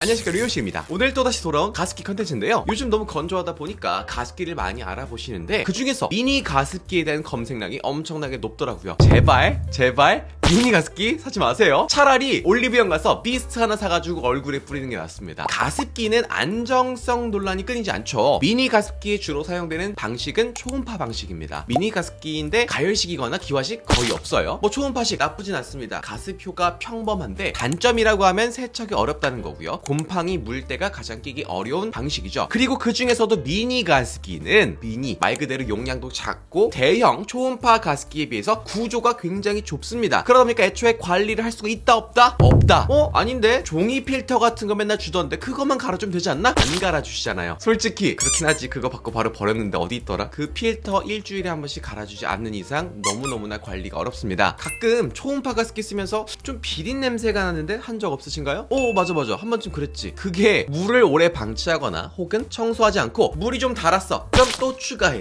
안녕하십니까, 리오씨입니다. 오늘 또다시 돌아온 가습기 컨텐츠인데요, 요즘 너무 건조하다 보니까 가습기를 많이 알아보시는데 그 중에서 미니 가습기에 대한 검색량이 엄청나게 높더라고요. 제발 미니 가습기 사지 마세요. 차라리 올리브영 가서 미스트 하나 사가지고 얼굴에 뿌리는 게 낫습니다. 가습기는 안정성 논란이 끊이지 않죠. 미니 가습기에 주로 사용되는 방식은 초음파 방식입니다. 미니 가습기인데 가열식이거나 기화식 거의 없어요. 초음파식 나쁘진 않습니다. 가습효가 평범한데 단점이라고 하면 세척이 어렵다는 거고요. 곰팡이 물때가 가장 끼기 어려운 방식이죠. 그리고 그 중에서도 미니 가습기는 말 그대로 용량도 작고 대형 초음파 가습기에 비해서 구조가 굉장히 좁습니다. 그러다 보니까 애초에 관리를 할 수가 있다 없다? 없다. 아닌데 종이 필터 같은 거 맨날 주던데 그것만 갈아주면 되지 않나? 안 갈아주시잖아요. 솔직히 그렇긴 하지. 그거 받고 바로 버렸는데 어디 있더라? 그 필터 일주일에 한 번씩 갈아주지 않는 이상 너무너무나 관리가 어렵습니다. 가끔 초음파 가습기 쓰면서 좀 비린 냄새가 나는데 한 적 없으신가요? 맞아 한 번쯤 그랬지. 그게 물을 오래 방치하거나 혹은 청소하지 않고 물이 좀 달았어. 그럼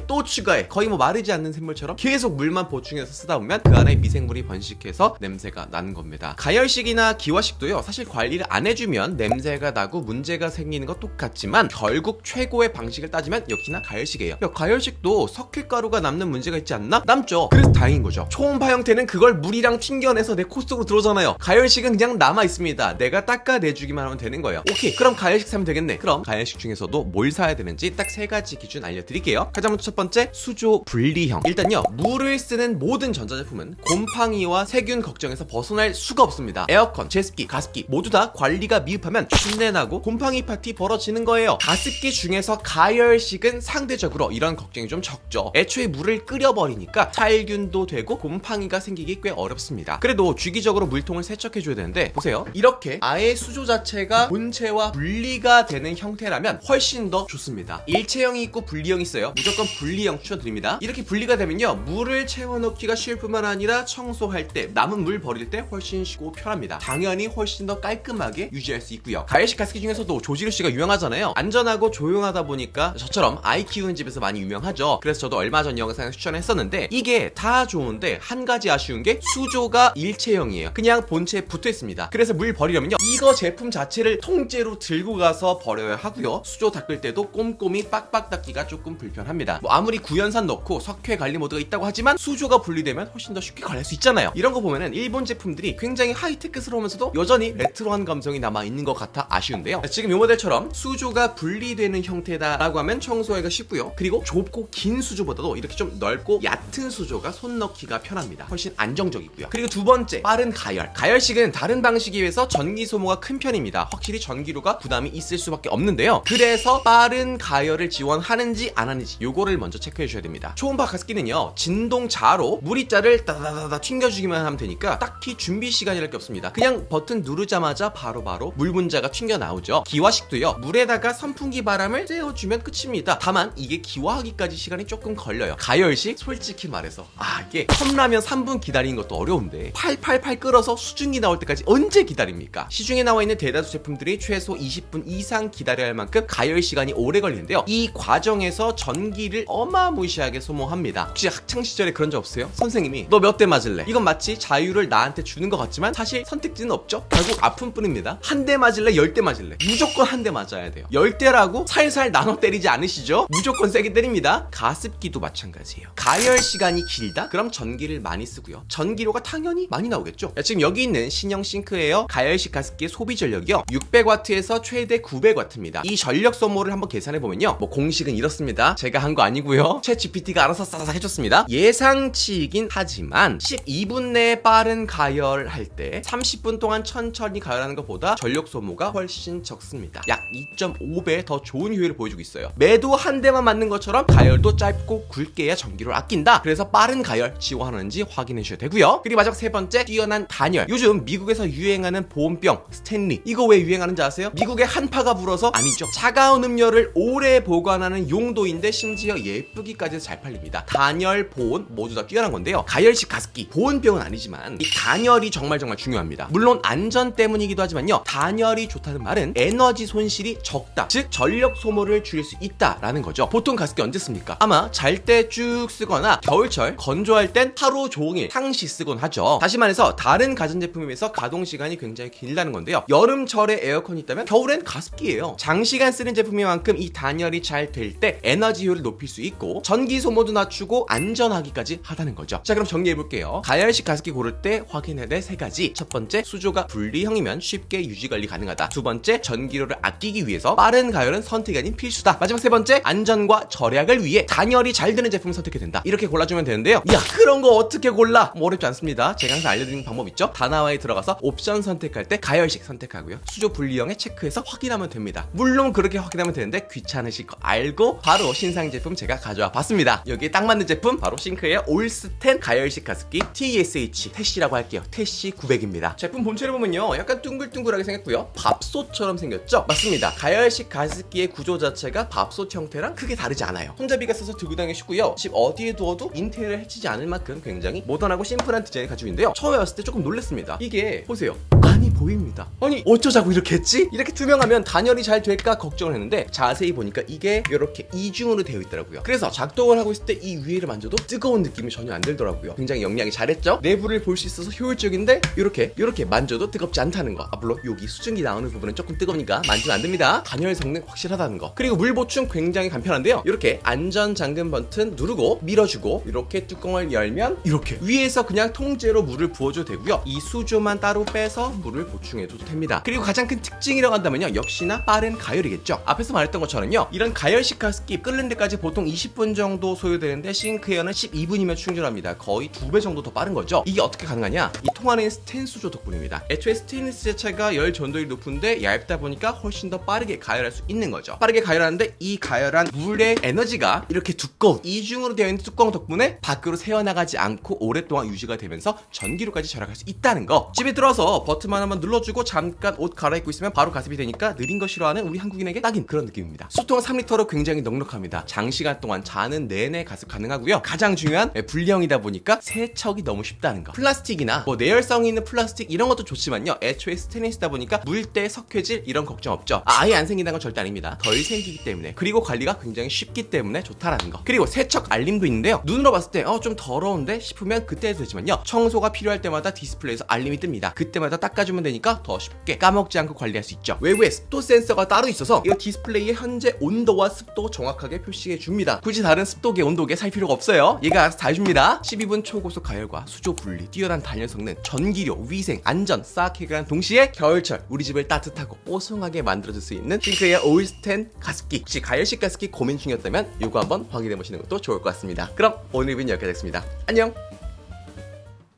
또 추가해 거의 마르지 않는 샘물처럼 계속 물만 보충해서 쓰다 보면 그 안에 미생물이 번식해서 냄새가 나는 겁니다. 가열식이나 기화식도요, 사실 관리를 안 해주면 냄새가 나고 문제가 생기는 건 똑같지만 결국 최고의 방식을 따지면 역시나 가열식이에요. 가열식도 석회가루가 남는 문제가 있지 않나? 남죠. 그래서 다행인 거죠. 초음파 형태는 그걸 물이랑 튕겨내서 내 코 속으로 들어오잖아요. 가열식은 그냥 남아있습니다. 내가 닦아내주기만 하면 되는 거예요. 오케이, 그럼 가열식 사면 되겠네. 그럼 가열식 중에서도 뭘 사야 되는지 딱 3가지 기준 알려드릴게요. 가장 먼저 첫 번째, 수조 분리형. 일단요, 물을 쓰는 모든 전자제품은 곰팡이와 세균 걱정에서 벗어날 수가 없습니다. 에어컨, 제습기, 가습기 모두 다 관리가 미흡하면 쉰내나고 곰팡이 파티 벌어지는 거예요. 가습기 중에서 가열식은 상대적으로 이런 걱정이 좀 적죠. 애초에 물을 끓여버리니까 살균도 되고 곰팡이가 생기기 꽤 어렵습니다. 그래도 주기적으로 물통을 세척해줘야 되는데 보세요, 이렇게 아예 수조 자체가 본체와 분리가 되는 형태라면 훨씬 더 좋습니다. 일체형이 있고 분리형이 있어요. 무조건 분리형 추천드립니다. 이렇게 분리가 되면요, 물을 채워넣기가 쉬울 뿐만 아니라 청소할 때, 남은 물 버릴 때 훨씬 쉽고 편합니다. 당연히 훨씬 더 깔끔하게 유지할 수 있고요. 가열식 가습기 중에서도 조지루씨가 유명하잖아요. 안전하고 조용하다 보니까 저처럼 아이 키우는 집에서 많이 유명하죠. 그래서 저도 얼마 전 영상에 추천했었는데 이게 다 좋은데 한 가지 아쉬운 게 수조가 일체형이에요. 그냥 본체에 붙어 있습니다. 그래서 물 버리려면요, 이거 제품 자체를 통째로 들고 가서 버려야 하고요. 수조 닦을 때도 꼼꼼히 빡빡 닦기가 조금 불편합니다. 아무리 구연산 넣고 석회 관리 모드가 있다고 하지만 수조가 분리되면 훨씬 더 쉽게 관리할 수 있잖아요. 이런 거 보면은 일본 제품들이 굉장히 하이테크스러우면서도 여전히 레트로한 감성이 남아있는 것 같아 아쉬운데요, 지금 이 모델처럼 수조가 분리되는 형태다라고 하면 청소하기가 쉽고요. 그리고 좁고 긴 수조보다도 이렇게 좀 넓고 얕은 수조가 손 넣기가 편합니다. 훨씬 안정적이고요. 그리고 두 번째, 빠른 가열. 가열식은 다른 방식에 비해서 전기 소모가 큰 편입니다. 확실히 전기료가 부담이 있을 수밖에 없는데요, 그래서 빠른 가열을 지원하는지 안 하는지 요거를 먼저 체크해 주셔야 됩니다. 초음파 가습기는요, 진동자로 물입자를 따다다다 튕겨주기만 하면 되니까 딱히 준비 시간이랄 게 없습니다. 그냥 버튼 누르자마자 바로바로 물 분자가 튕겨 나오죠. 기화식도요, 물에다가 선풍기 바람을 쐬어주면 끝입니다. 다만 이게 기화하기까지 시간이 조금 걸려요. 가열식, 솔직히 말해서 이게 컵라면 3분 기다리는 것도 어려운데 팔팔팔 끓어서 수증기 나올 때까지 언제 기다립니까? 시중에 나와 있는 대다수 제품들이 최소 20분 이상 기다려야 할 만큼 가열 시간이 오래 걸리는데요, 이 과정에서 전기를 어마무시하게 소모합니다. 혹시 학창시절에 그런 적 없어요? 선생님이 너 몇 대 맞을래? 이건 마치 자유를 나한테 주는 것 같지만 사실 선택지는 없죠? 결국 아픈 뿐입니다. 한 대 맞을래? 10대 맞을래? 무조건 한 대 맞아야 돼요. 10대라고 살살 나눠 때리지 않으시죠? 무조건 세게 때립니다. 가습기도 마찬가지예요. 가열 시간이 길다? 그럼 전기를 많이 쓰고요, 전기료가 당연히 많이 나오겠죠? 지금 여기 있는 신형 싱크에어 가열식 가습기의 소비 전력이요, 600W에서 최대 900W입니다. 이 전력 소모를 한번 계산해보면요, 공식은 이렇습니다. 제가 한 거 아니고요, 챗GPT가 알아서 싸서 해줬습니다. 예상치이긴 하지만 12분 내에 빠른 가열할 때 30분 동안 천천히 가열하는 것보다 전력 소모가 훨씬 적습니다. 약 2.5배 더 좋은 효율을 보여주고 있어요. 매도 한 대만 맞는 것처럼 가열도 짧고 굵게 해야 전기를 아낀다. 그래서 빠른 가열 지원하는지 확인해 주셔야 되고요. 그리고 마지막 세 번째, 뛰어난 단열. 요즘 미국에서 유행하는 보온병 스탠리, 이거 왜 유행하는지 아세요? 미국에 한파가 불어서? 아니죠. 차가운 음료를 오래 보관하는 용도인데 심지어 예쁘기까지 잘 팔립니다. 단열, 보온 모두 다 뛰어난 건데요, 가열식 가습기, 보온병은 아니지만 이 단열이 정말 중요합니다. 물론 안전 때문이기도 하지만요, 단열이 좋다는 말은 에너지 손실이 적다, 즉 전력 소모를 줄일 수 있다라는 거죠. 보통 가습기 언제 씁니까? 아마 잘 때 쭉 쓰거나 겨울철 건조할 땐 하루 종일 상시 쓰곤 하죠. 다시 말해서 다른 가전제품에 비해서 가동시간이 굉장히 길다는 건데요, 여름철에 에어컨이 있다면 겨울엔 가습기예요. 장시간 쓰는 제품인 만큼 이 단열이 잘 될 때 에너지 효율을 높일 수 있고 전기 소모도 낮추고 안전하기까지 하다는 거죠. 자, 그럼 정리해볼게요. 가열식 가습기 고를 때 확인해야 될 3가지. 첫 번째, 수조가 분리형이면 쉽게 유지관리 가능하다. 두 번째, 전기료를 아끼기 위해서 빠른 가열은 선택이 아닌 필수다. 마지막 3번째, 안전과 절약을 위해 단열이 잘 되는 제품을 선택해야 된다. 이렇게 골라주면 되는데요. 야, 그런 거 어떻게 골라? 뭐 어렵지 않습니다. 제가 항상 알려드리는 방법 있죠? 다나와에 들어가서 옵션 선택할 때 가열식 선택하고요, 수조 분리형에 체크해서 확인하면 됩니다. 물론 그렇게 확인하면 되는데 귀찮으실 거 알고 바로 신상 제품 제가 가져와 봤습니다. 여기에 딱 맞는 제품 바로 싱크웨어 올스텐 가열식 가습기 TSH 태쉬라고 할게요. 태쉬 900입니다. 제품 본체를 보면요, 약간 둥글둥글하게 생겼고요, 밥솥처럼 생겼죠? 맞습니다. 가열식 가습기의 구조 자체가 밥솥 형태랑 크게 다르지 않아요. 손잡이가 있어서 들고 다니기 쉽고요, 집 어디에 두어도 인테리어를 해치지 않을 만큼 굉장히 모던하고 심플한 디자인을 가지고 있는데요, 처음에 봤을 때 조금 놀랐습니다. 이게 보세요, 안이 보입니다. 아니 어쩌자고 이렇게 했지? 이렇게 투명하면 단열이 잘 될까 걱정을 했는데 자세히 보니까 이게 이렇게 이중으로 되어 있더라고요. 그래서 작동을 하고 있을 때 이 위를 만져도 뜨거운 느낌이 전혀 안 들더라고요. 굉장히 영리하게 잘했죠? 내부를 볼 수 있어서 효율적인데 이렇게 만져도 뜨겁지 않다는 거. 물론 여기 수증기 나오는 부분은 조금 뜨거우니까 만지면 안 됩니다. 단열 성능 확실하다는 거. 그리고 물 보충 굉장히 간편한데요, 이렇게 안전 잠금 버튼 누르고 밀어주고 이렇게 뚜껑을 열면 이렇게 위에서 그냥 통째로 물을 부어줘도 되고요, 이 수조만 따로 빼서 물을 보충해줘도 됩니다. 그리고 가장 큰 특징이라고 한다면요, 역시나 빠른 가열이겠죠. 앞에서 말했던 것처럼요, 이런 가열식 가습기 끓는 데까지 보통 20분 정도 소요되는데 싱크에어는 12분이면 충전합니다. 거의 2배 정도 더 빠른 거죠. 이게 어떻게 가능하냐? 이 통 안에 스텐 수조 덕분입니다. 애초에 스테인리스 자체가 열 전도율이 높은데 얇다 보니까 훨씬 더 빠르게 가열할 수 있는 거죠. 빠르게 가열하는데 이 가열한 물의 에너지가 이렇게 두꺼운 이중으로 되어 있는 뚜껑 덕분에 밖으로 새어나가지 않고 오랫동안 유지가 되면서 전기료까지 절약할 수 있다는 거. 집에 들어와서 버튼만 한번 눌러주고 잠깐 옷 갈아입고 있으면 바로 가습이 되니까 느린 거 싫어하는 우리 한국인에게 딱인 그런 느낌입니다. 수통 3리터로 굉장히 넉넉합니다. 장시간 동안 자는 내내 가습 가능하고요, 가장 중요한 분리형이다 보니까 세척이 너무 쉽다는 거. 플라스틱이나 뭐 내열성이 있는 플라스틱 이런 것도 좋지만요, 애초에 스테인리스다 보니까 물때 석회질 이런 걱정 없죠. 아예 안 생긴다는 건 절대 아닙니다. 덜 생기기 때문에, 그리고 관리가 굉장히 쉽기 때문에 좋다라는 거. 그리고 세척 알림도 있는데요, 눈으로 봤을 때 좀 더러운데 싶으면 그때 해도 되지만요, 청소가 필요할 때마다 디스플레이에서 알림이 뜹니다. 그때마다 닦아주면 되니까 더 쉽게 까먹지 않고 관리할 수 있죠. 외부에 습도 센서가 따로 있어서 이 디스플레이에 현재 온도와 습도 정확하게 표시해 줍니다. 굳이 다른 습도계 온도계 살 필요가 없어요. 얘가 알아서 다 해줍니다. 12분 초고속 가열과 수조 분리, 뛰어난 단열 성능, 전기료, 위생, 안전 싹 해결한 동시에 겨울철 우리 집을 따뜻하고 뽀송하게 만들어줄 수 있는 싱크웨어 올스텐 가습기. 혹시 가열식 가습기 고민 중이었다면 이거 한번 확인해 보시는 것도 좋을 것 같습니다. 그럼 오늘 리뷰는 여기까지 하겠습니다. 안녕.